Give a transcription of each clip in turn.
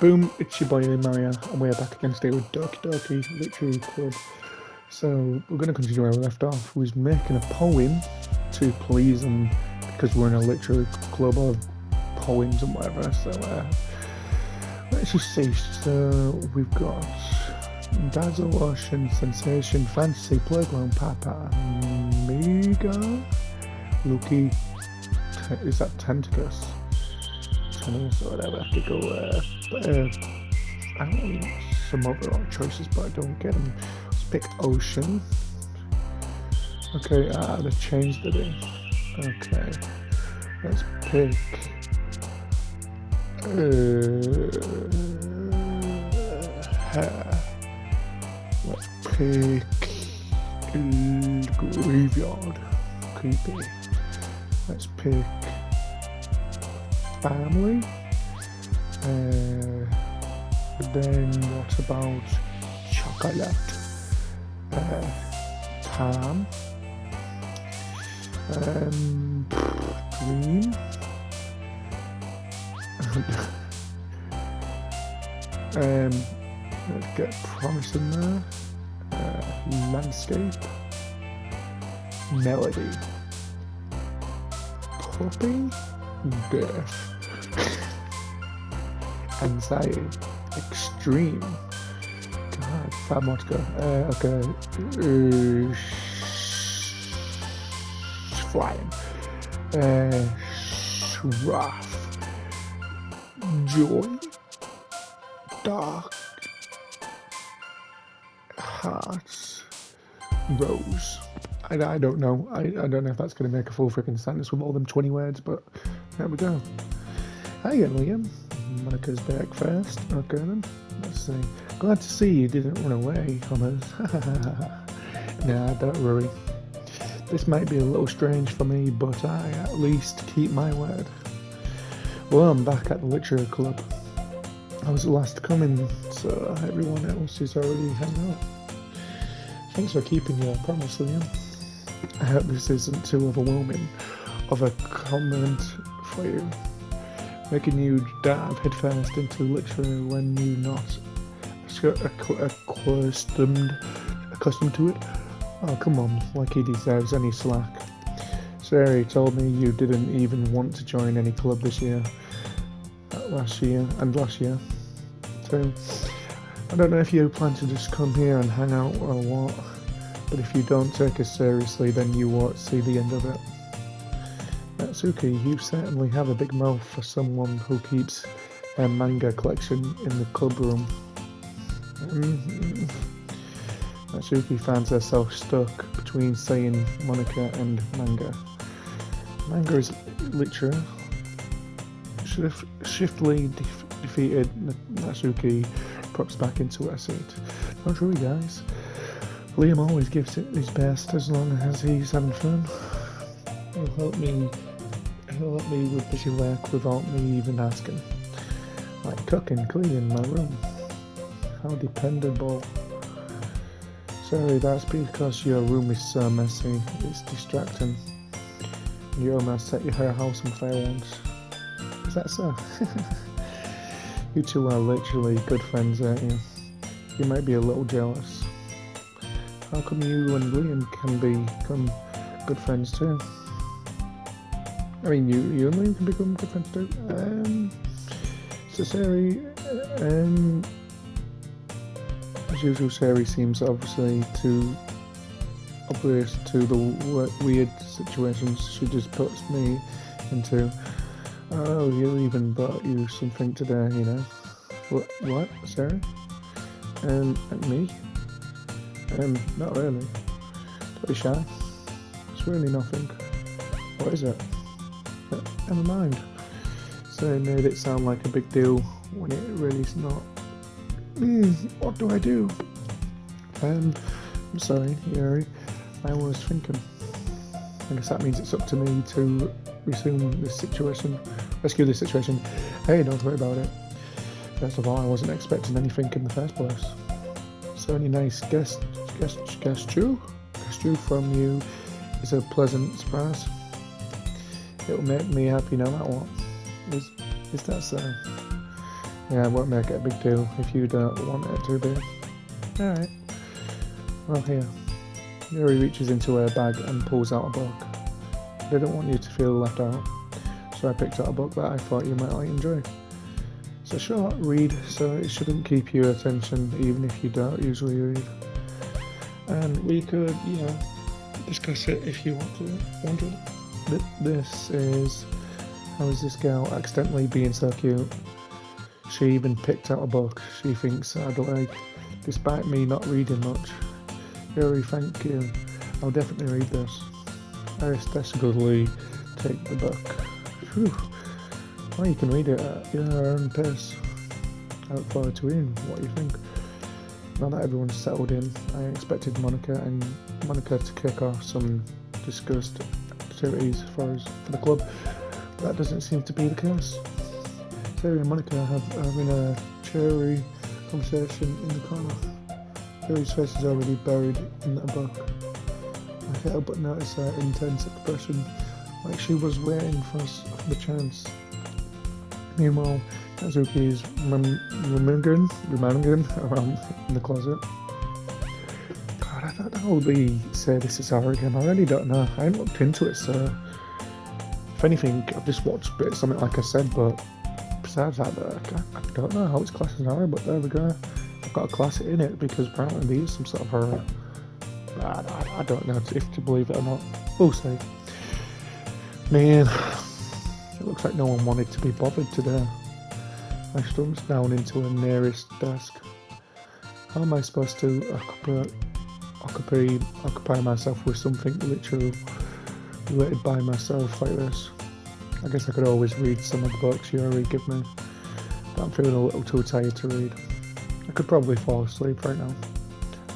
Boom, it's your boy Mario, and we're back again today with Doki Doki Literary Club. So, we're going to continue where we left off. We was making a poem to please them, because we're in a literary club of poems and whatever. So, let's just see. So, we've got Dazzle, Ocean, Sensation, Fantasy, Playground, Papa, Mega, Lucky, is that Tentacus? Or whatever, I have to go I want some other choices, but I don't get them. Let's pick Ocean. Okay, they changed it. Okay, let's pick let's pick Graveyard. Creepy. Let's pick Family. Then what about Chocolate? Palm. Green. Let's get Promise in there. Landscape. Melody. Puppy. Death. Anxiety. Extreme. God, fat more to go. Okay. Flying. Shroff. Joy. Dark. Hearts. Rose. I don't know. I don't know if that's going to make a full freaking sentence with all them 20 words, but there we go. Hi again, Liam. Monica's back first. Okay then. Let's see. Glad to see you didn't run away from us. Nah, don't worry. This might be a little strange for me, but I at least keep my word. Well, I'm back at the Literature Club. I was the last to come in, so everyone else is already hanging out. Thanks for keeping your promise, Liam. I hope this isn't too overwhelming of a comment for you. Making you dive headfirst into literature when you're not accustomed to it. Oh, come on, like he deserves any slack. Sari told me you didn't even want to join any club this year. Last year. So, I don't know if you plan to just come here and hang out or what, but if you don't take us seriously, then you won't see the end of it. Natsuki, you certainly have a big mouth for someone who keeps a manga collection in the club room. Natsuki finds herself stuck between saying Monica and manga. Manga is literature. Swiftly defeated, Natsuki props back into her seat. Don't worry, guys. Liam always gives it his best as long as he's having fun. He'll help me with busy work without me even asking. Like cooking, cleaning my room. How dependable. Sorry, that's because your room is so messy. It's distracting. You almost set your house on fire once. Is that so? You two are literally good friends, aren't you? You might be a little jealous. How come you and Liam can become good friends too? I mean, you and Liam can become good friends too. So Sari, as usual, Sari seems obvious to the weird situations she just puts me into. Oh, you even bought you something today, you know. What, Sarah? Me? Not really. Don't be shy. It's really nothing. What is it? Never mind. So it made it sound like a big deal when it really is not. What do I do? I'm sorry, Yuri. I was thinking. I guess that means it's up to me to rescue this situation. Hey, don't worry about it. First of all, I wasn't expecting anything in the first place. So any nice gesture from you is a pleasant surprise. It'll make me happy no matter what. Is that so? Yeah, I won't make it a big deal if you don't want it to be. Alright. Well, here. Yuri reaches into her bag and pulls out a book. I didn't want you to feel left out, so I picked out a book that I thought you might enjoy. It's a short read, so it shouldn't keep your attention even if you don't usually read. And we could, discuss it if you want to. This is How Is This Girl Accidentally Being So Cute? She even picked out a book she thinks I'd like, despite me not reading much. Yuri, thank you. I'll definitely read this. I aesthetically take the book. Phew. Well, you can read it at your own pace. I look forward to reading what you think. Now that everyone's settled in, I expected Monica to kick off some discussed activities for the club, but that doesn't seem to be the case. Terry and Monica are having a cheery conversation in the corner. Terry's face is already buried in a book. I can't help but notice her intense expression, like she was waiting for the chance. Meanwhile, Natsuki is rummaging around in the closet. God, I don't know how they say this is horror again. I really don't know. I haven't looked into it, so if anything, I've just watched a bit of something like I said, but besides that, I don't know how it's classed as horror, but there we go. I've got to class it in it because apparently there is some sort of horror. I don't know if to believe it or not. We'll see. Man, it looks like no one wanted to be bothered today. I slumped down into a nearest desk. How am I supposed to occupy myself with something literal related by myself like this? I guess I could always read some of the books you already give me, but I'm feeling a little too tired to read. I could probably fall asleep right now.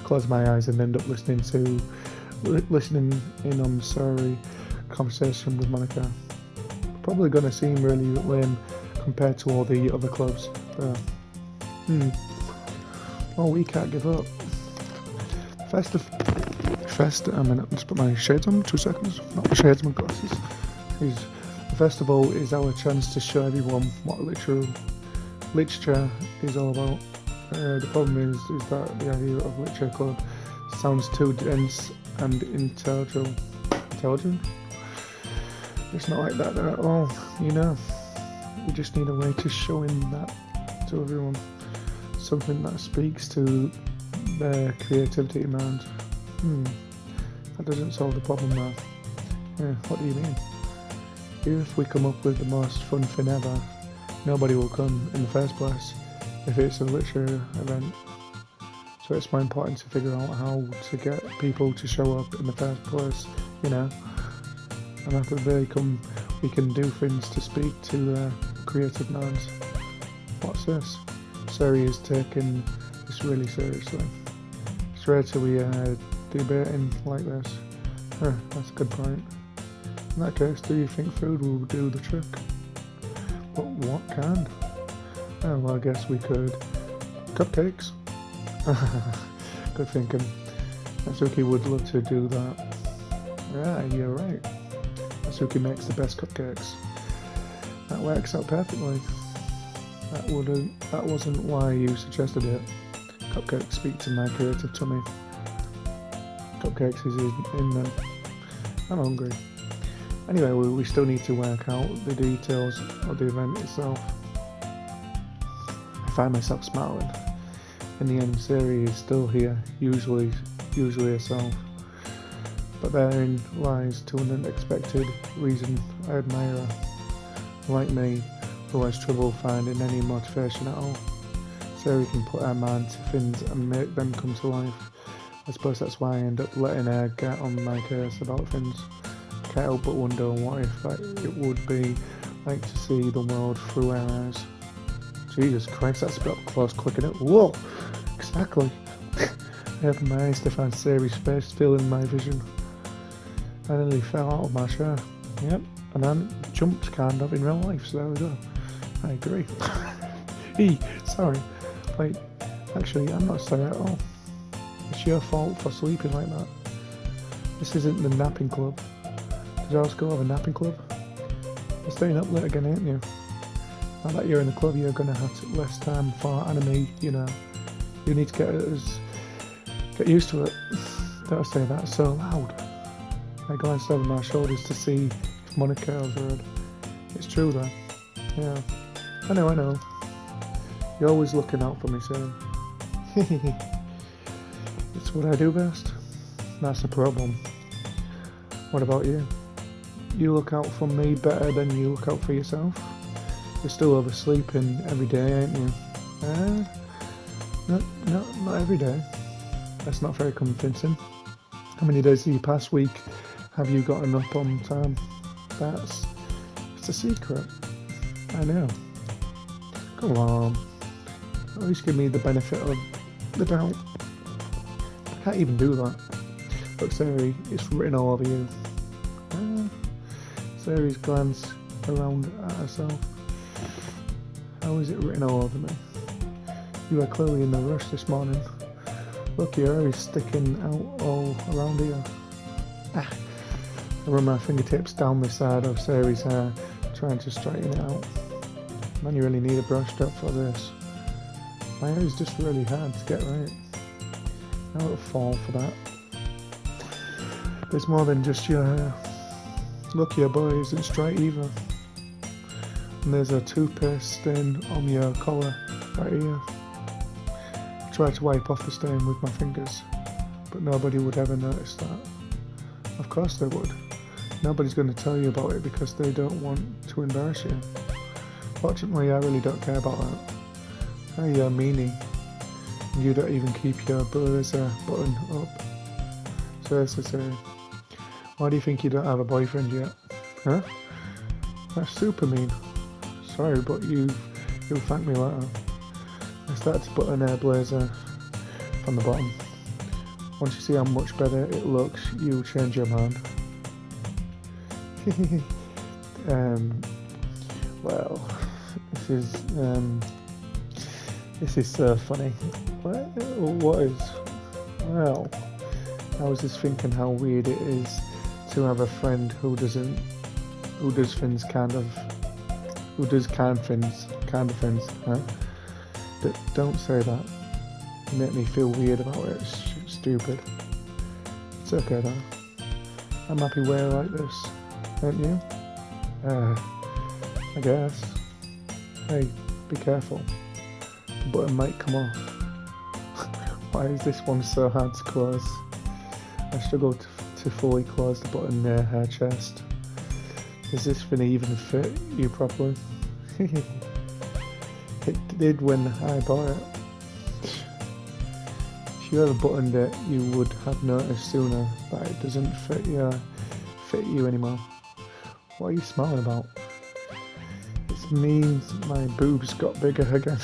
Close my eyes and end up listening in on sorry conversation with Monica. Probably gonna seem really lame compared to all the other clubs there. Oh, we can't give up. Just put my shades on, 2 seconds. Not my shades, my glasses. The festival is our chance to show everyone what literature is all about. The problem is that the idea of literature club sounds too dense and intelligent. It's not like that at all, We just need a way to show that to everyone. Something that speaks to their creativity mind. That doesn't solve the problem though. Yeah, what do you mean? Even if we come up with the most fun thing ever, nobody will come in the first place if it's a literature event. So it's more important to figure out how to get people to show up in the first place, And after they come, we can do things to speak to their creative minds. What's this? Sari is taking this really seriously. It's rare to be debating like this. That's a good point. In that case, do you think food will do the trick? But what kind? Oh, well, I guess we could. Cupcakes? Good thinking. Natsuki would love to do that. Yeah, you're right. Natsuki makes the best cupcakes. That works out perfectly. That wasn't why you suggested it. Cupcakes speak to my creative tummy. Cupcakes is in them. I'm hungry. Anyway, we still need to work out the details of the event itself. I find myself smiling. In the end, Sari is still here, usually herself. But therein lies to an unexpected reason I admire her. Like me, who has trouble finding any motivation at all. Sari can put her mind to things and make them come to life. I suppose that's why I end up letting her get on my case about things. I can't help but wonder what if it would be like to see the world through her eyes. Jesus Christ, that's a bit close, quick, isn't it? Whoa! Exactly. I opened my eyes to find Sari's face still in my vision. I nearly fell out of my chair. Yep, and then jumped kind of in real life, so there we go. I agree. Sorry. Wait, actually, I'm not sorry at all. It's your fault for sleeping like that. This isn't the napping club. Did I also go have a napping club? You're staying up late again, ain't you? Now that you're in the club, you're gonna have less time for anime, you know. You need to get used to it. Don't say that so loud. I glanced over my shoulders to see if Monica overheard. It's true though. Yeah. I know. You're always looking out for me, Sam. It's what I do best. That's the problem. What about you? You look out for me better than you look out for yourself? You're still oversleeping every day, ain't you? Not every day. That's not very convincing. How many days of your past week have you gotten up on time? It's a secret. I know. Come on. At least give me the benefit of the doubt. I can't even do that. Look, Sari, it's written all over you. Sari's glanced around at herself. How is it written all over me? You are clearly in a rush this morning. Look, your hair is sticking out all around here. I run my fingertips down the side of Sari's hair, trying to straighten it out. Man, you really need a brush strap for this. My hair is just really hard to get right. I would fall for that. There's more than just your hair. Look, your boy isn't straight either. And there's a toothpaste stain on your collar right here. I tried to wipe off the stain with my fingers, but nobody would ever notice that. Of course they would. Nobody's going to tell you about it because they don't want to embarrass you. Fortunately, I really don't care about that. Hey, you're a meanie. And you don't even keep your blazer button up. Seriously, why do you think you don't have a boyfriend yet? Huh? That's super mean. Sorry, but you'll thank me later. I started to button her blazer from the bottom. Once you see how much better it looks, you'll change your mind. Well, this is so funny. What is? Well, I was just thinking how weird it is to have a friend who does kind of things, huh? Don't say that. You make me feel weird about it. It's stupid. It's okay though. I'm happy we're like this, aren't you? I guess. Hey, be careful. The button might come off. Why is this one so hard to close? I struggle to fully close the button near her chest. Does this thing even fit you properly? It did when I bought it. If you had buttoned it, you would have noticed sooner that it doesn't fit you anymore. What are you smiling about? It means my boobs got bigger again.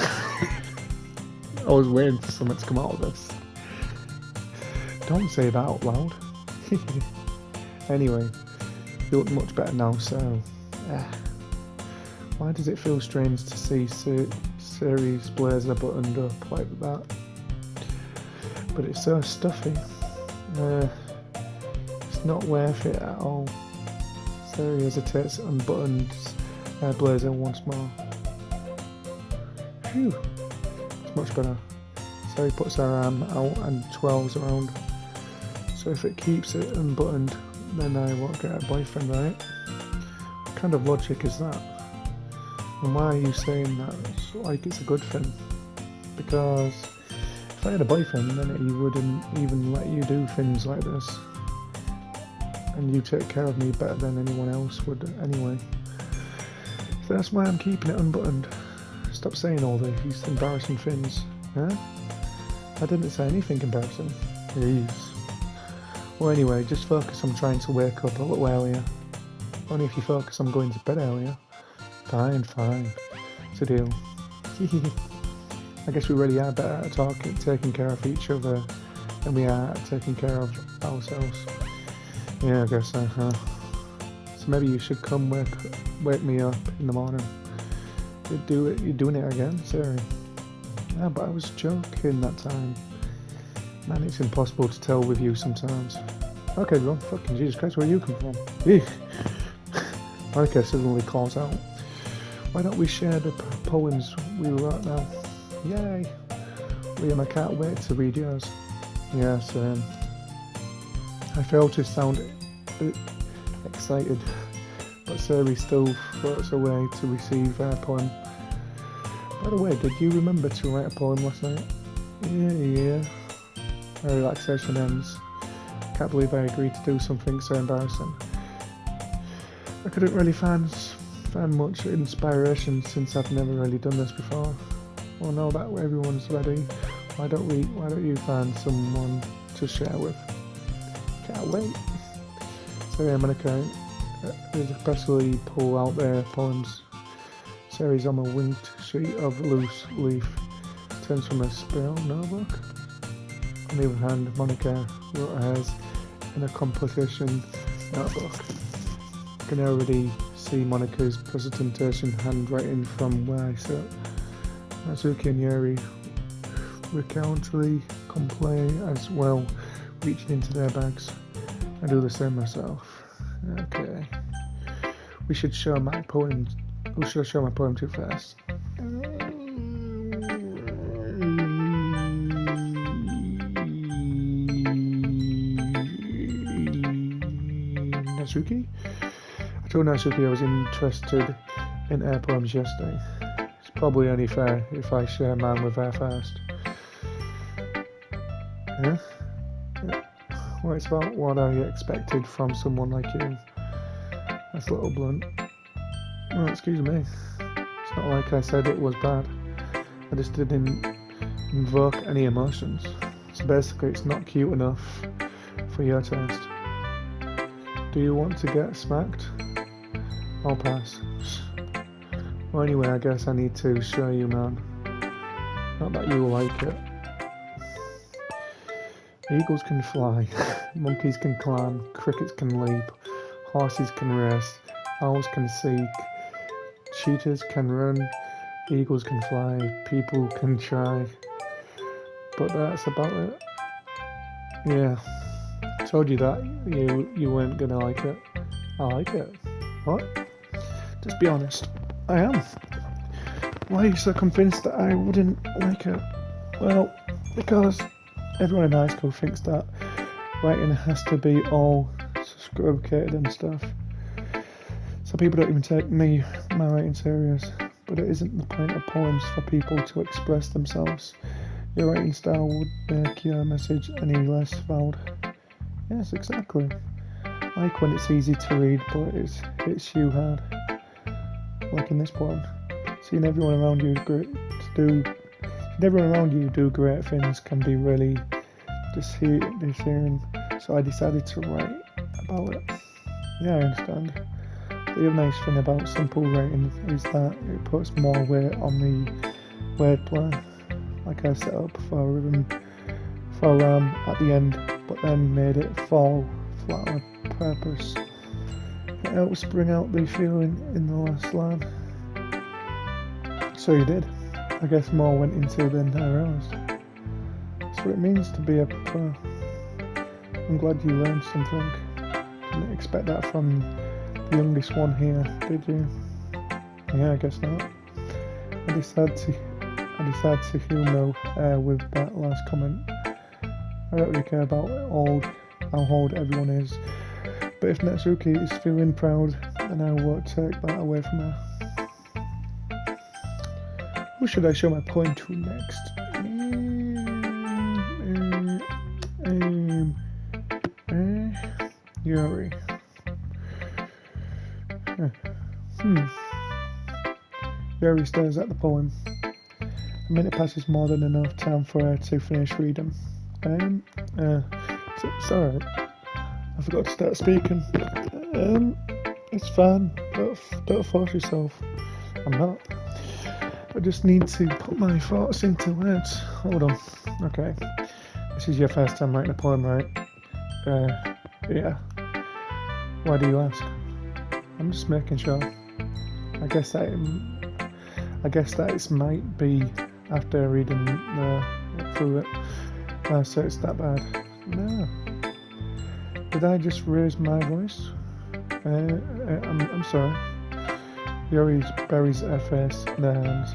I was waiting for something to come out of this. Don't say that out loud. Anyway, you look much better now, so... Why does it feel strange to see Sari's blazer buttoned up like that? But it's so stuffy. It's not worth it at all. Sari hesitates and unbuttons her blazer once more. Phew, it's much better. Sari puts her arm out and twirls around. So if it keeps it unbuttoned, then I won't get a boyfriend, right? What kind of logic is that? And why are you saying that? It's like it's a good thing. Because if I had a boyfriend, then he wouldn't even let you do things like this. And you take care of me better than anyone else would anyway. So that's why I'm keeping it unbuttoned. Stop saying all these embarrassing things, huh? I didn't say anything embarrassing. Jeez. Well, anyway, just focus on trying to wake up a little earlier. Only if you focus on going to bed earlier. Fine. It's a deal. I guess we really are better at taking care of each other than we are at taking care of ourselves. Yeah, I guess so, huh? So maybe you should come wake me up in the morning. You're doing it again? Sorry. Yeah, but I was joking that time. Man, it's impossible to tell with you sometimes. Okay, well, fucking Jesus Christ, where you come from? Monica suddenly calls out. Why don't we share the poems we wrote now? Yay! Liam, I can't wait to read yours. Yes, I fail to sound excited, but Sari still floats away to receive our poem. By the way, did you remember to write a poem last night? Yeah. My relaxation ends. Can't believe I agreed to do something so embarrassing. I couldn't really find much inspiration since I've never really done this before. Well, now that everyone's ready, why don't you find someone to share with? Can't wait. So yeah, Monica is especially pull out their poems. Sari's on a winked sheet of loose leaf, turns from a spiral notebook. On the other hand, Monica wrote hers in a competition notebook. I can already see Monica's presentation handwriting from where I sit. Natsuki and Yuri recountedly complain as well, reaching into their bags. I do the same myself. Okay. We should show my poem. Who should I show my poem to first? Natsuki? I told Natsuki I was interested in her poems yesterday. It's probably only fair if I share mine with her first. Yeah? Well, it's about what I expected from someone like you. That's a little blunt. Well, excuse me. It's not like I said it was bad. I just didn't invoke any emotions. So basically, it's not cute enough for your taste. Do you want to get smacked? I'll pass. Well, anyway, I guess I need to show you, man. Not that you will like it. Eagles can fly, monkeys can climb, crickets can leap, horses can race, owls can seek, cheetahs can run, eagles can fly, people can try. But that's about it. Yeah, I told you that you weren't gonna like it. I like it. What? Just be honest. I am. Why are you so convinced that I wouldn't like it? Well, because everyone in high school thinks that writing has to be all sophisticated and stuff. So people don't even take my writing serious. But it isn't the point of poems for people to express themselves. Your writing style would make your message any less valid. Yes, exactly. Like when it's easy to read, but it hits you hard. Like in this poem. Seeing everyone around you do great things can be really disheartening, so I decided to write about it. Yeah, I understand. The other nice thing about simple writing is that it puts more weight on the wordplay, like I set up for at the end, but then made it fall flat on purpose. It helps bring out the feeling in the last line. So you did. I guess more went into than I realised. That's what it means to be a pro. I'm glad you learned something. Didn't expect that from the youngest one here, did you? Yeah, I guess not. I decided to humour with that last comment. I don't really care about how old everyone is, but if Natsuki is feeling proud, then I won't take that away from her. Who should I show my poem to next? Yuri. Yuri stares at the poem. A minute passes more than enough time for her to finish reading. Sorry, I forgot to start speaking. It's fine. Don't force yourself. I'm not. I just need to put my thoughts into words. Hold on. Okay. This is your first time writing a poem, right? Yeah. Why do you ask? I'm just making sure. I guess that it might be after reading through it. So it's that bad. No. Did I just raise my voice? I'm sorry. Yuri's buries her face in her hands.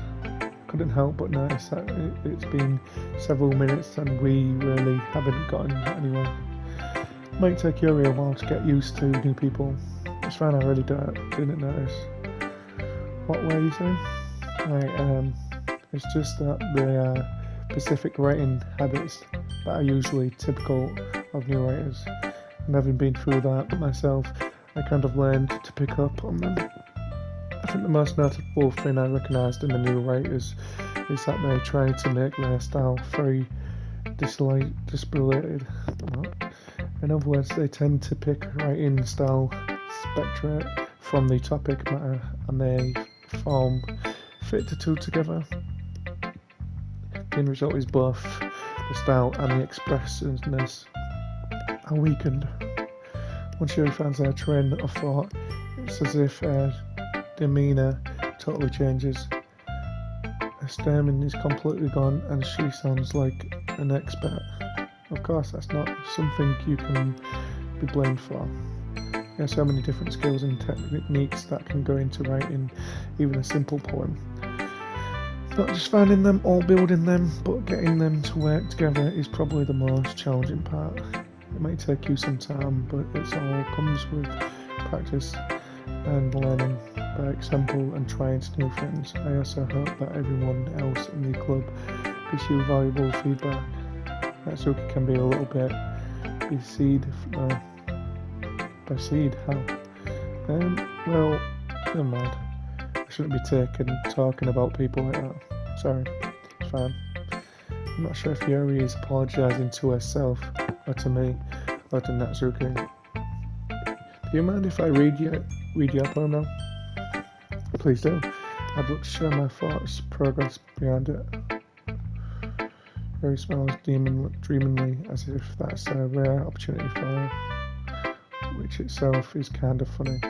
Couldn't help but notice that it's been several minutes and we really haven't gotten anywhere. It might take Yuri a while to get used to new people. It's fine, I really didn't notice. What were you saying? It's just that the specific writing habits that are usually typical of new writers. And having been through that myself, I kind of learned to pick up on them. I think the most notable thing I recognised in the new writers is that they try to make their style very disparate. In other words, they tend to pick writing style spectra from the topic matter and they fit the two together. The end result is both the style and the expressiveness are weakened. Once Yuri finds her train of thought, it's as if her demeanour totally changes. Her stammering is completely gone and she sounds like an expert. Of course, that's not something you can be blamed for. There are so many different skills and techniques that can go into writing even a simple poem. Not just finding them or building them, but getting them to work together is probably the most challenging part. It might take you some time, but it all comes with practice and learning by example and trying new things. I also hope that everyone else in the club gives you valuable feedback. Natsuki can be a little bit besieged. How? Well, never mind. I shouldn't be talking about people like that. Sorry, it's fine. I'm not sure if Yuri is apologising to herself, or to me, or to Natsuki. Do you mind if I read your poem now? Please do. I'd like to share my thoughts, progress behind it. Yuri smiles dreamingly, as if that's a rare opportunity for her, which itself is kind of funny.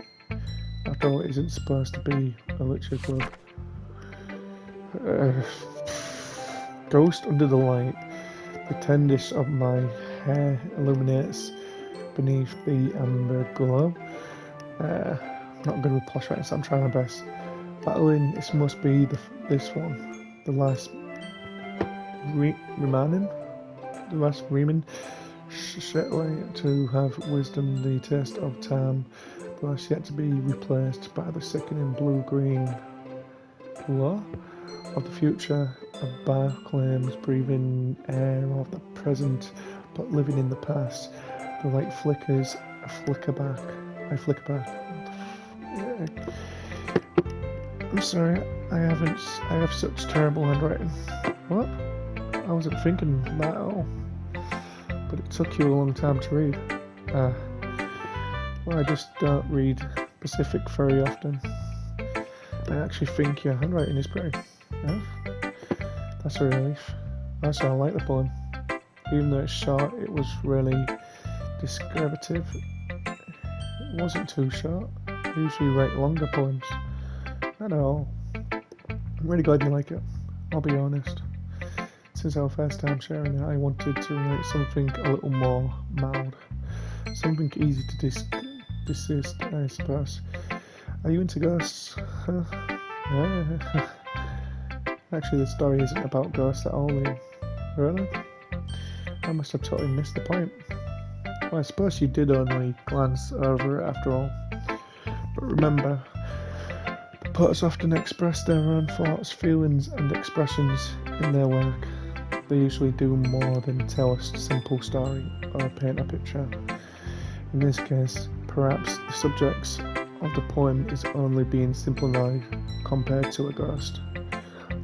After all, it isn't supposed to be a literature club. Ghost under the light. The tenderness of my hair illuminates beneath the amber glow. I'm not good with posh writing, so I'm trying my best. Battling, this must be this one. The last Riemann Shetland to have wisdom, the taste of time, but has yet to be replaced by the sickening blue-green glow of the future of bar claims, breathing air of the present, but living in the past. The light flickers, I flicker back. I'm sorry, I have such terrible handwriting. What? I wasn't thinking that at all. But it took you a long time to read. Well, I just don't read Pacific very often. I actually think your handwriting is pretty. Yeah? That's a relief. Also, I like the poem. Even though it's short, it was really descriptive. It wasn't too short. I usually write longer poems. Not at all. I'm really glad you like it. I'll be honest. Since our first time sharing it, I wanted to write something a little more mild. Something easy to desist, I suppose. Are you into ghosts? Huh? Actually, the story isn't about ghosts at all, Liam. Really? I must have totally missed the point. Well, I suppose you did only glance over it after all. But remember, the poets often express their own thoughts, feelings and expressions in their work. They usually do more than tell a simple story or paint a picture. In this case, perhaps the subjects of the poem is only being simplified compared to a ghost,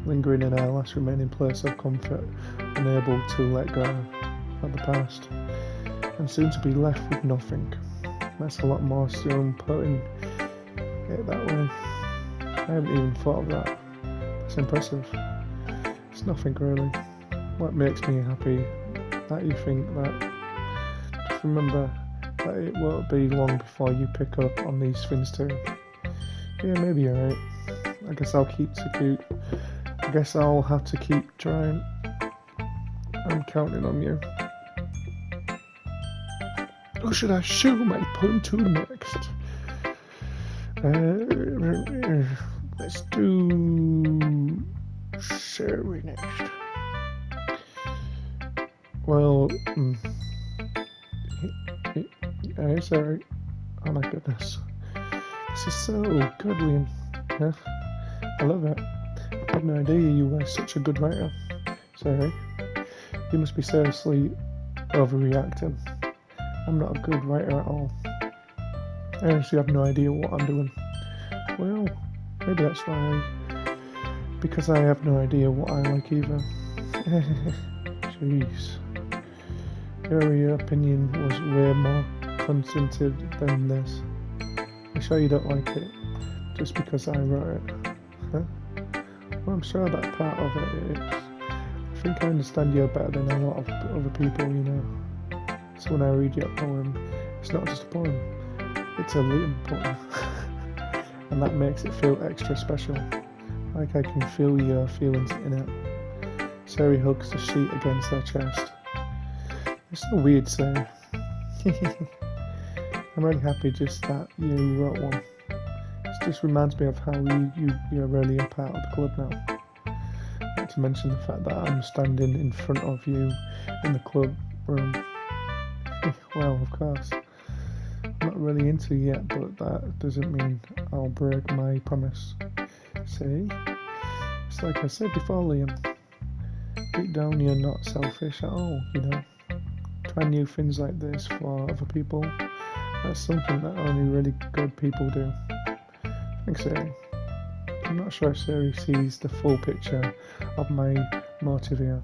lingering in our last remaining place of comfort, unable to let go of the past, and soon to be left with nothing. That's a lot more soon putting it that way. I haven't even thought of that. That's impressive. It's nothing really. What makes me happy that you think that. Just remember that it won't be long before you pick up on these things too. Yeah, maybe you're right. I guess I'll have to keep trying. I'm counting on you. Who should I show my poem to next? Let's do Sherry next. Well, hey, sorry. Oh my goodness. This is so good, Liam. Yeah, I love it. I had no idea you were such a good writer. Sorry. You must be seriously overreacting. I'm not a good writer at all. I actually have no idea what I'm doing. Well, maybe that's why. Because I have no idea what I like either. Jeez. Your opinion was way more concentrated than this. I'm sure you don't like it just because I wrote it. Huh? Well, I'm sure that part of it is. I think I understand you better than a lot of other people, you know. So when I read your poem, it's not just a poem, it's a Liam poem. And that makes it feel extra special. Like I can feel your feelings in it. Sari hugs the sheet against her chest. It's so weird, Sari. I'm really happy just that you wrote one. It just reminds me of how you're really a part of the club now. Not to mention the fact that I'm standing in front of you in the club room. Well, of course. I'm not really into you yet, but that doesn't mean I'll break my promise. See? It's like I said before, Liam. Deep down, you're not selfish at all, you know. Try new things like this for other people. That's something that only really good people do. Thanks, Sari. I'm not sure if Sari sees the full picture of my motive here.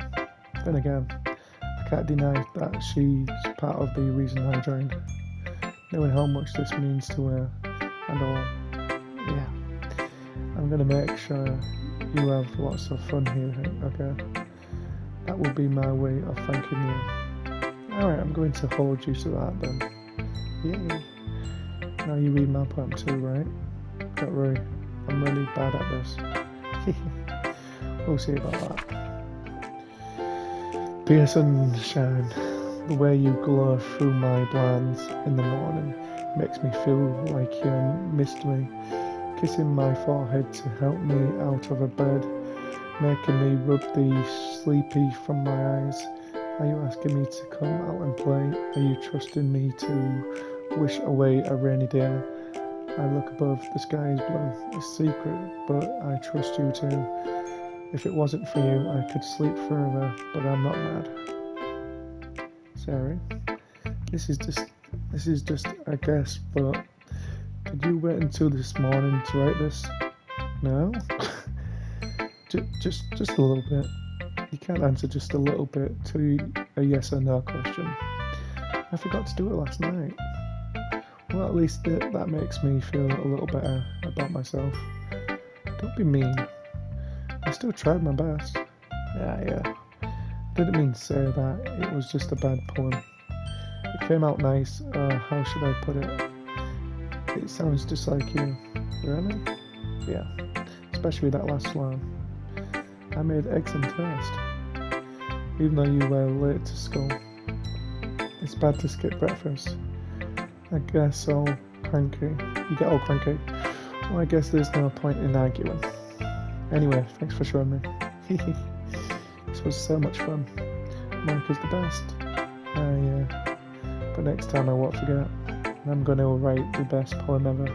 Then again, I can't deny that she's part of the reason I joined. Knowing how much this means to her and all. Yeah. I'm gonna make sure you have lots of fun here, okay? That will be my way of thanking you. Alright, I'm going to hold you to that then. Yay. Now you read my poem too, right? Don't worry, I'm really bad at this. We'll see about that. Dear sunshine, the way you glow through my blinds in the morning makes me feel like you missed me. Kissing my forehead to help me out of a bed, making me rub the sleepy from my eyes. Are you asking me to come out and play? Are you trusting me to wish away a rainy day? I look above, the sky is blue. It's secret, but I trust you too. If it wasn't for you, I could sleep forever, but I'm not mad. Sorry, this is just a guess, but did you wait until this morning to write this? No? just a little bit. You can't answer just a little bit to a yes or no question. I forgot to do it last night. Well, at least that makes me feel a little better about myself. Don't be mean. I still tried my best. Yeah. Didn't mean to say that. It was just a bad poem. It came out nice. How should I put it? It sounds just like you. Really? Yeah. Especially that last line. I made eggs and toast. Even though you were late to school. It's bad to skip breakfast. I guess all cranky. You get all cranky. Well, I guess there's no point in arguing. Anyway, thanks for showing me. This was so much fun. Monica's the best. But next time I won't forget. I'm going to write the best poem ever.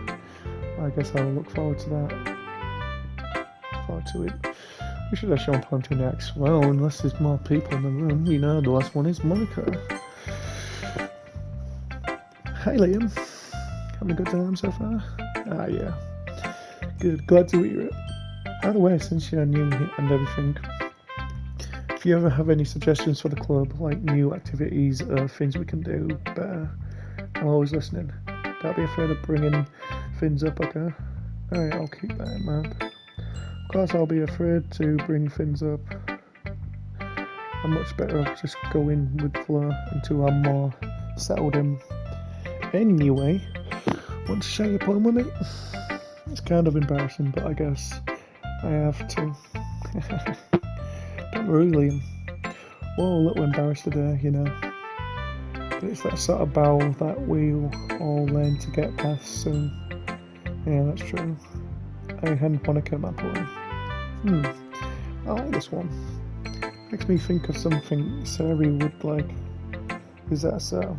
I guess I'll look forward to that. Forward to it. We should have shown poem 2 next. Well, unless there's more people in the room, you know, the last one is Monica. Hi, Liam. Having a good time so far? Yeah. Good. Glad to hear it. By the way, since you're new and everything, if you ever have any suggestions for the club, like new activities or things we can do better, I'm always listening. Don't be afraid of bringing things up, okay? Alright, I'll keep that in mind. Of course, I'll be afraid to bring things up. I'm much better off just going with flow until I'm more settled in. Anyway, want to share your poem with me? It's kind of embarrassing, but I guess I have to. Don't worry, Liam. We're all a little embarrassed today, you know. But it's that sort of bow that we'll all learn to get past soon. Yeah, that's true. I hadn't want to kill my poem. I like this one. Makes me think of something Sari would like. Is that so?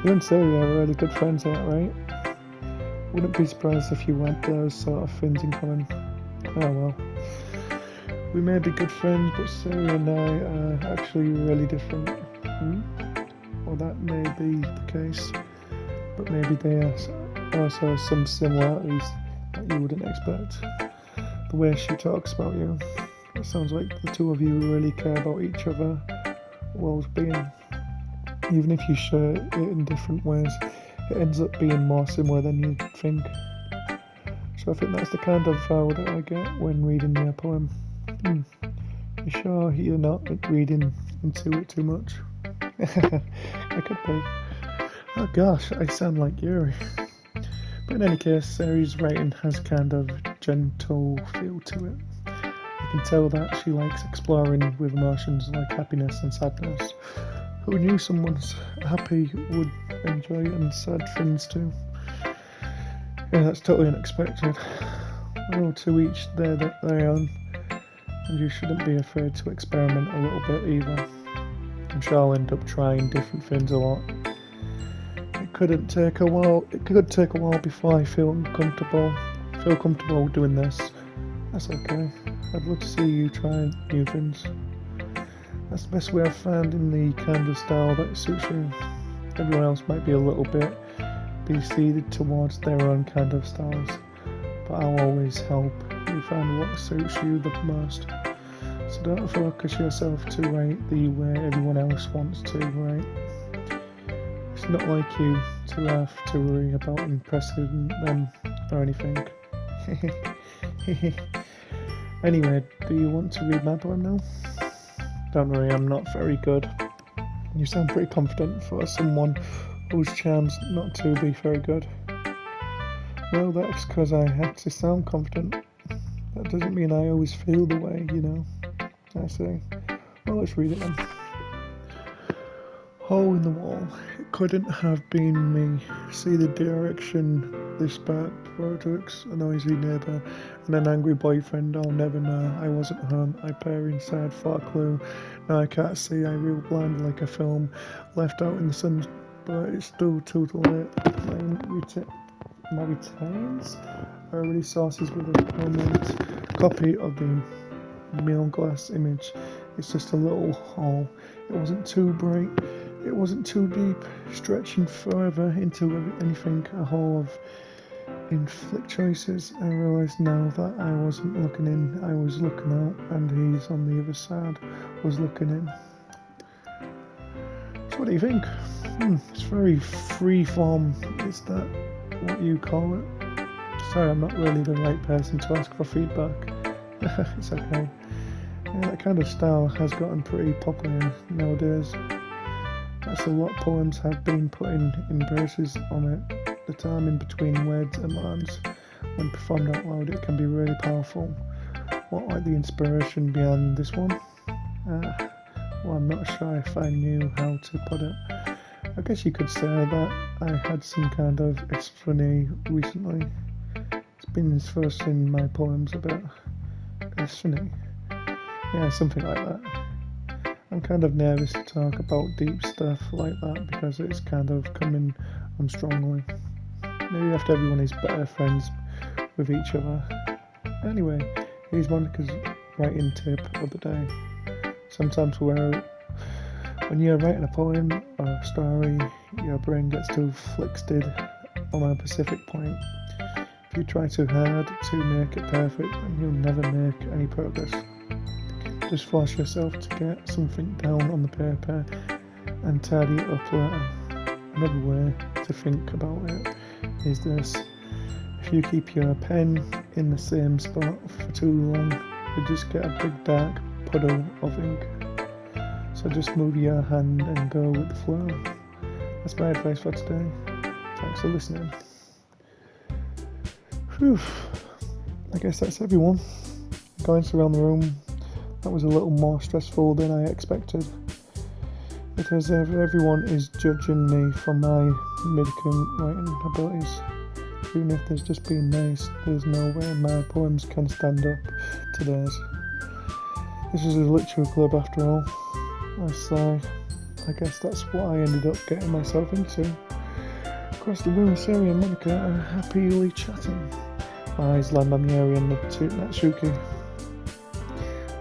You and Sari are really good friends, right? Wouldn't be surprised if you had those sort of things in common. Oh well. We may be good friends, but Sari and I are actually really different. Well, that may be the case, but maybe there are also some similarities that you wouldn't expect. The way she talks about you, it sounds like the two of you really care about each other well-being. Even if you share it in different ways, it ends up being more similar than you'd think. So I think that's the kind of vibe that I get when reading your poem. You sure you're not reading into it too much? I could be. Oh gosh, I sound like Yuri. But in any case, Sari's writing has kind of gentle feel to it. I can tell that she likes exploring with emotions like happiness and sadness. Who knew someone's happy would enjoy and sad things too? Yeah, that's totally unexpected. Well, to each their own, and you shouldn't be afraid to experiment a little bit either. I'm sure I'll end up trying different things a lot. It could take a while before I feel comfortable doing this. That's okay. I'd love to see you try new things. That's the best way I've found in the kind of style that suits you. Everyone else might be a little bit seeded towards their own kind of styles, but I'll always help you find what suits you the most. So don't focus yourself to write the way everyone else wants to write. It's not like you to have to worry about impressing them or anything. Anyway, do you want to read my poem now? Don't worry, I'm not very good. You sound pretty confident for someone whose charm's not to be very good. Well, that's because I have to sound confident. That doesn't mean I always feel the way, you know. I say. Well, let's read it then. Hole in the wall. It couldn't have been me. See the direction this spark projects. A noisy neighbour and an angry boyfriend. I'll never know. I wasn't home. I peer inside for a clue. Now I can't see. I reel blind like a film. Left out in the sun, but it's still too late. My retains are already sources with a permanent copy of the Mill glass image. It's just a little hole. It wasn't too bright. It wasn't too deep, stretching forever into anything. A hole of inflict choices. I realised now that I wasn't looking in. I was looking out, and he's on the other side was looking in. So what do you think? It's very free-form. Is that what you call it? Sorry, I'm not really the right person to ask for feedback. It's okay. Yeah, that kind of style has gotten pretty popular nowadays. That's a lot of poems have been putting in verses on it. The time in between words and lines, when performed out loud, it can be really powerful. What like the inspiration behind this one? Well, I'm not sure if I knew how to put it. I guess you could say that I had some kind of epiphany recently. It's been interspersed in my poems about epiphany. Yeah, something like that. I'm kind of nervous to talk about deep stuff like that because it's kind of coming on strongly. Maybe after everyone is better friends with each other. Anyway, here's Monica's writing tip of the day. Sometimes when you're writing a poem or a story, your brain gets too fixated on a specific point. If you try too hard to make it perfect, then you'll never make any progress. Just force yourself to get something down on the paper and tidy it up later. Another way to think about it is this. If you keep your pen in the same spot for too long, you just get a big dark puddle of ink. So just move your hand and go with the flow. That's my advice for today. Thanks for listening. Whew. I guess that's everyone. Going around the room. That was a little more stressful than I expected. Because everyone is judging me for my mediocre writing abilities. even if there's just being nice, there's no way my poems can stand up to theirs. This is a literal club after all. I sigh. I guess that's what I ended up getting myself into. Across the room, Sari and Monica are happily chatting. My eyes land on Yuri and Natsuki.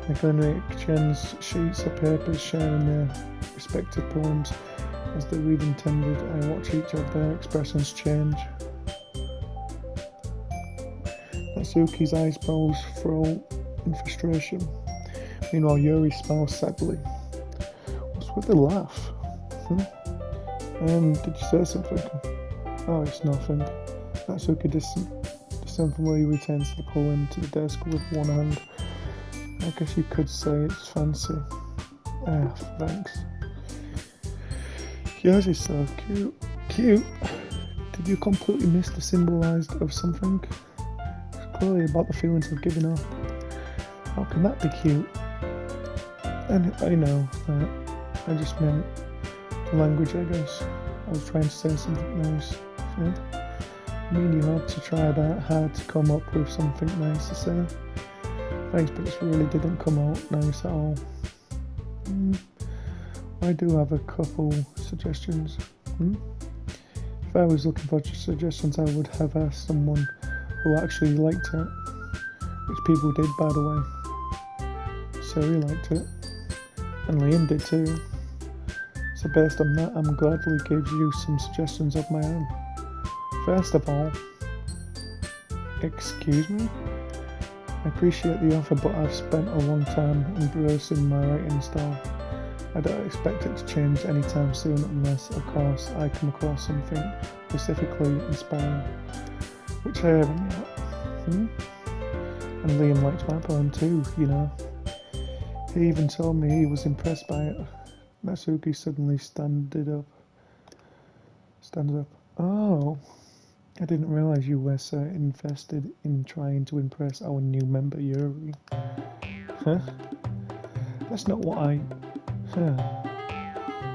They gonna exchange sheets of papers sharing their respective poems. As they read intended, I watch each of their expressions change. Natsuki's eyebrows furrow in frustration. Meanwhile, Yuri smiles sadly. What's with the laugh? Did you say something? Oh, it's nothing. Natsuki disdainfully returns the poem to the desk with one hand. I guess you could say it's fancy. Thanks. Yours is so cute. Cute? Did you completely miss the symbolised of something? It's clearly about the feelings of giving up. How can that be cute? And I know that. I just meant the language, I guess. I was trying to say something nice. Yeah? I mean, you had to try that hard to come up with something nice to say. Thanks, but it really didn't come out nice at all. I do have a couple suggestions. If I was looking for suggestions, I would have asked someone who actually liked it. Which people did, by the way. Sari liked it. And Liam did too. So based on that, I'm gladly give you some suggestions of my own. First of all, excuse me? I appreciate the offer, but I've spent a long time embracing my writing style. I don't expect it to change anytime soon unless, of course, I come across something specifically inspiring, which I haven't yet. And Liam liked my poem too, you know. He even told me he was impressed by it. Natsuki suddenly standed up. Oh, I didn't realise you were so invested in trying to impress our new member Yuri. Huh? That's not what I...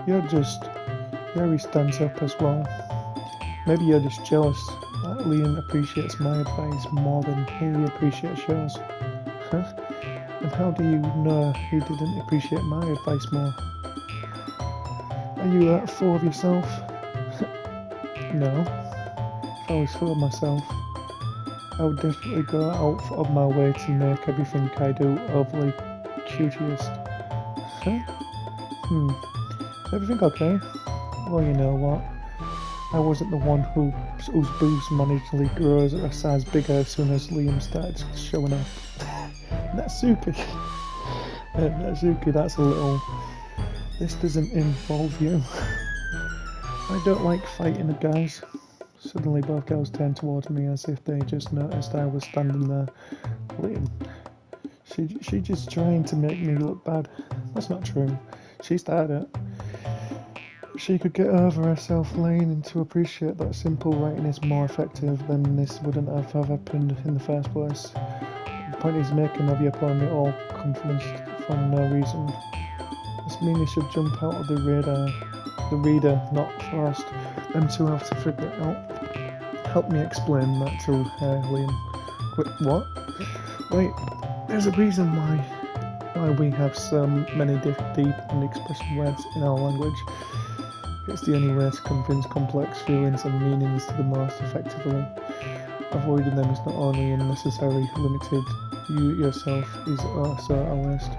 Yuri stands up as well. Maybe you're just jealous that Liam appreciates my advice more than he appreciates yours. Huh? And how do you know he didn't appreciate my advice more? Are you that full of yourself? No. If I was full of myself, I would definitely go out of my way to make everything I do overly cutest. Huh? Everything okay? Well, you know what? I wasn't the one whose boobs magically grows a size bigger as soon as Liam started showing up. Natsuki, that's a little... This doesn't involve you. I don't like fighting the guys. Suddenly both girls turned towards me as if they just noticed I was standing there. Liam, she just trying to make me look bad. That's not true. She started it. She could get over herself learning to appreciate that simple writing is more effective, then this wouldn't have happened in the first place. The point is making of your poem it all confidence for no reason. This means you should jump out of the reader, not FRIST, and to have to figure it out. Help me explain that to her, Liam. Wait, what? Wait, there's a reason why we have so many deep and expressive words in our language. It's the only way to convince complex feelings and meanings to the most effectively. Avoiding them is not only unnecessary, limited, you yourself is also a waste.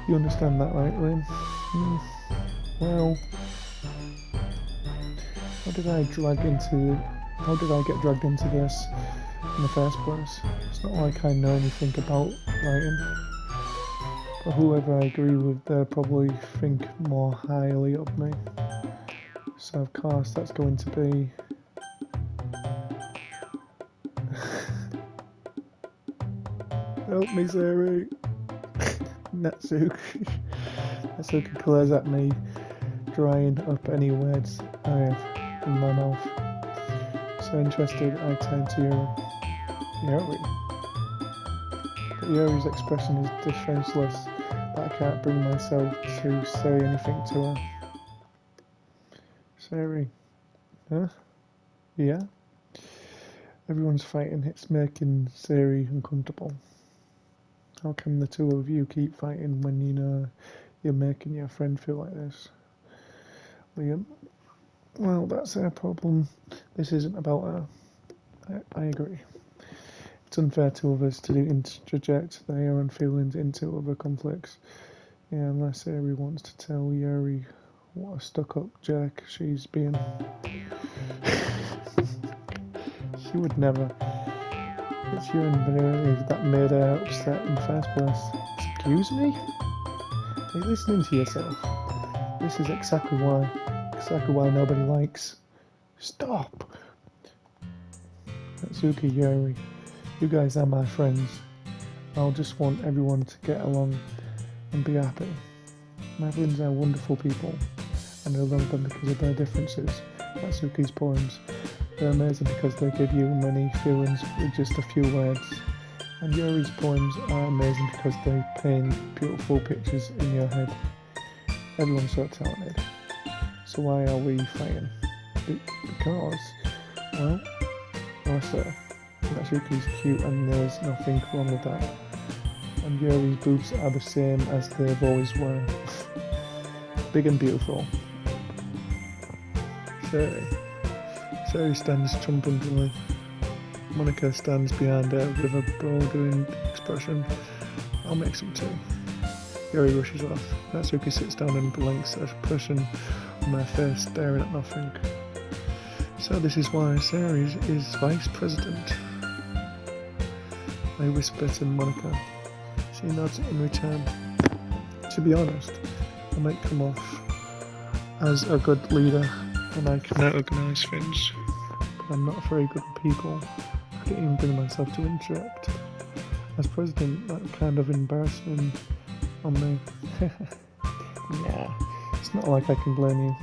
You understand that, right, Liam? Well, how did I get dragged into this in the first place? It's not like I know anything about writing. But whoever I agree with, they'll probably think more highly of me. So of course that's going to be... Help me, Sari. Natsuki glares at me, drying up any words I have in my mouth. So interested, I turn to Yuri. But Yuri's expression is defenseless, but I can't bring myself to say anything to her. Sari, huh? Yeah? Everyone's fighting, it's making Sari uncomfortable. How can the two of you keep fighting when you know you're making your friend feel like this? Liam, well, that's their problem. This isn't about her. I agree. It's unfair to others to interject their own feelings into other conflicts. Yeah, unless Sari wants to tell Yuri what a stuck-up jerk she's being. She would never. It's you and Barry that made her upset in the first place. Excuse me? Are you listening to yourself? This is exactly why nobody likes. Stop! Natsuki, Yuri, you guys are my friends. I'll just want everyone to get along and be happy. My friends are wonderful people, and I love them because of their differences. Natsuki's poems, they're amazing because they give you many feelings with just a few words. And Yuri's poems are amazing because they paint beautiful pictures in your head. Everyone's so talented. So why are we fighting? Because, well, sir, Natsuki's cute and there's nothing wrong with that. And Yuri's boobs are the same as they've always were. Big and beautiful. Sari stands triumphantly. Monica stands behind her with a bewildering expression. I'll make some too. Yuri rushes off. Natsuki sits down and blinks at a person on my face, staring at nothing. So this is why Sari is vice president. I whisper to Monica. She nods in return. To be honest, I might come off as a good leader and I can organise things, but I'm not very good with people. I can't even bring myself to interrupt. As president, that kind of embarrassing on me. Nah, it's not like I can blame you.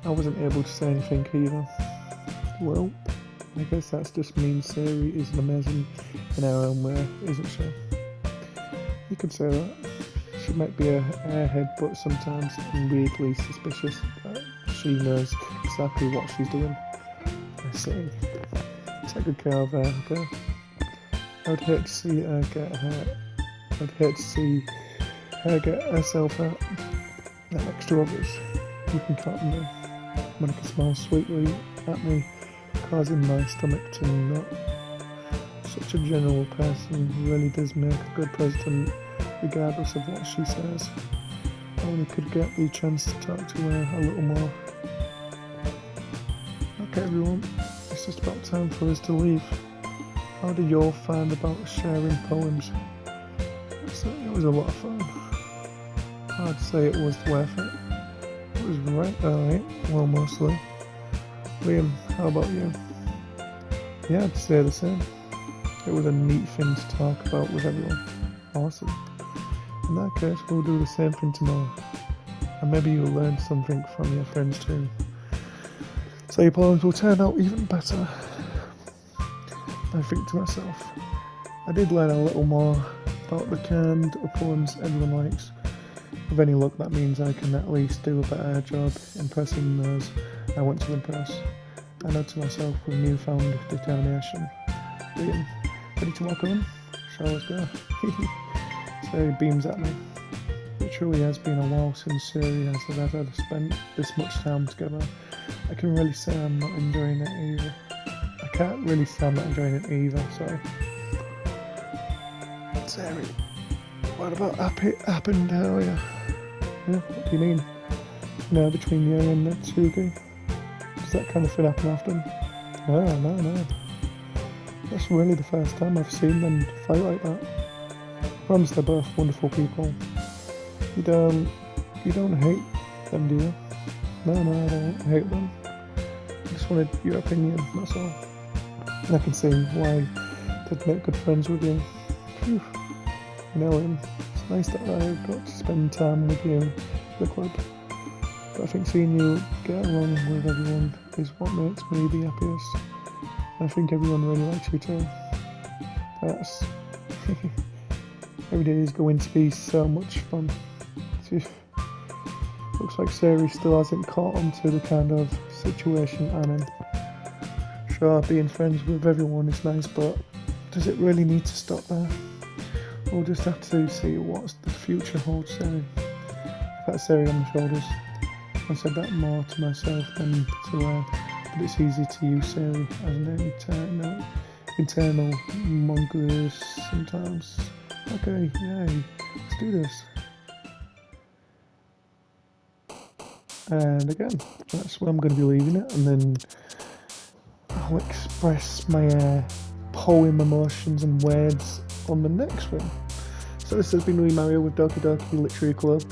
I wasn't able to say anything either. Well, I guess that just means Sari is amazing in her own way, isn't she? You could say that. She might be a airhead, but sometimes I'm weirdly suspicious that she knows exactly what she's doing. I see. Take good care of her, okay? I'd hate to see her get hurt. I'd hate to see her get herself out next to others. You can count on me. Monica smiles sweetly at me, causing my stomach to knot. Such a general person really does make a good president, regardless of what she says. I only could get the chance to talk to her a little more. Okay everyone, it's just about time for us to leave. How did you all find about sharing poems? It was a lot of fun. I'd say it was worth it. It was alright, well mostly. Liam, how about you? Yeah, I'd say the same. It was a neat thing to talk about with everyone. Awesome. In that case, we'll do the same thing tomorrow. And maybe you'll learn something from your friends too. So your poems will turn out even better. I think to myself, I did learn a little more about the kind of poems everyone likes. With any luck, that means I can at least do a better job impressing those I want to impress. I know to myself with newfound determination. Liam, ready to walk on? Shall let's go? Sari beams at me. It truly has been a while since Sari has ever spent this much time together. I can really say I'm not enjoying it either. I can't really say I'm not enjoying it either, sorry. Sari, what about happened earlier? Yeah, what do you mean? No, between you and Natsuki? Does that kind of thing happen often? No. That's really the first time I've seen them fight like that. I promise they're both wonderful people. You don't hate them, do you? No, I don't hate them. I just wanted your opinion, that's all. And I can see why they'd make good friends with you. Phew. You know, it's nice that I got to spend time with you at the club. But I think seeing you get along with everyone is what makes me the happiest. I think everyone really likes you too. That's... Every day is going to be so much fun. Looks like Sari still hasn't caught on to the kind of situation I'm in. Sure, being friends with everyone is nice, but does it really need to stop there? We'll just have to see what the future holds, Sari. I pat Sari on the shoulders. I said that more to myself than to her, but it's easy to use Sari as an internal mongoose sometimes. Okay, yay, let's do this. And again, that's where I'm going to be leaving it, and then I'll express my poem emotions and words on the next one. So this has been me, Mario, with Doki Doki Literary Club,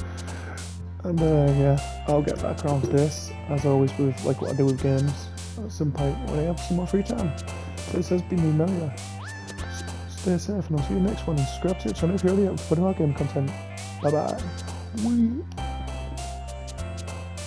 and yeah, I'll get back around to this, as always, with like what I do with games, at some point when I have some more free time. So this has been me, Mario. Stay safe, and I'll see you next one, and subscribe to the channel if you're already up for more game content. Bye bye.